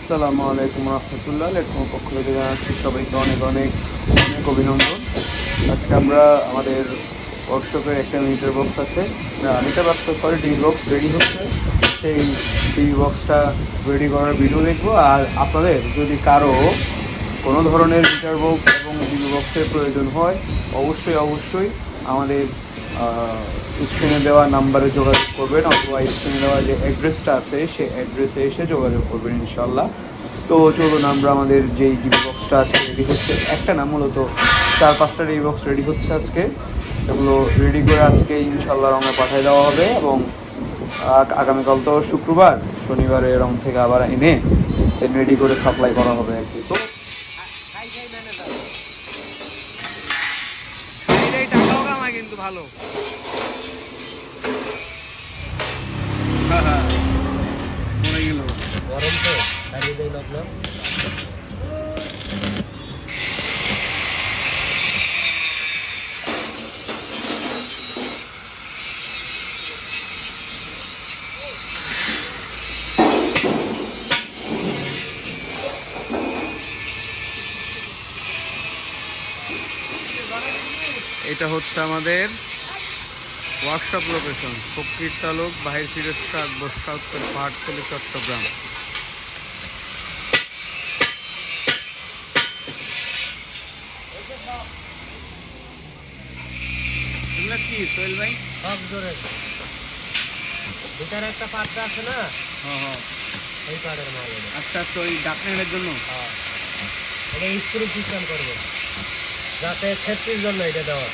আসসালামু আলাইকুম রহমতুল্লাহ। লেটকম পক্ষ থেকে জানাচ্ছি সবাইকে অনেক অনেক অনেক অভিনন্দন। আজকে আমরা আমাদের ওয়ার্কশপের একটা মিটার বক্স আছে, meter box sorry TV box ready হচ্ছে। সেই টিভি বক্সটা রেডি করার ভিডিও দেখবো। আর আপনাদের যদি কারো কোনো ধরনের মিটার বক্স এবং টিভি বক্সের প্রয়োজন হয় অবশ্যই আমাদের স্ক্রিনে দেওয়া নাম্বারে যোগাযোগ করবেন, অথবা স্ক্রিনে দেওয়া যে অ্যাড্রেসটা আছে সেই অ্যাড্রেসে এসে যোগাযোগ করবেন ইনশাল্লাহ। তো চলুন আমরা আমাদের যেই টিভি বক্সটা আজকে রেডি হচ্ছে, একটা না মূলত 4-5টা টিভি বক্স রেডি হচ্ছে আজকে। এগুলো রেডি করে আজকে ইনশাল্লাহ রঙে পাঠিয়ে দেওয়া হবে এবং আগামীকাল তো শুক্রবার, শনিবারে রং থেকে আবার এনে রেডি করে সাপ্লাই করা হবে আর কি। তো কিন্তু ভালো মনে গেল গরম তো দাঁড়িয়ে দেয় লাগলো। এটা হচ্ছে আমাদের ওয়ার্কশপ লোকেশন, ফকির তালুক, বাহির ফিরোজশাহ, বর্ষা উত্তর, পাহাড়তলী, চট্টগ্রাম। এগুলা কি সোহেল ভাই? সব জোরে ভিতরে একটা পাত্র আছে না, হ্যাঁ এই পাড়ের মাল এটা। আচ্ছা, তো এই ডাকনামের জন্য এটা স্ক্রু সিস্টেম করবে যাতে সেফটির জন্য এটা দেওয়া।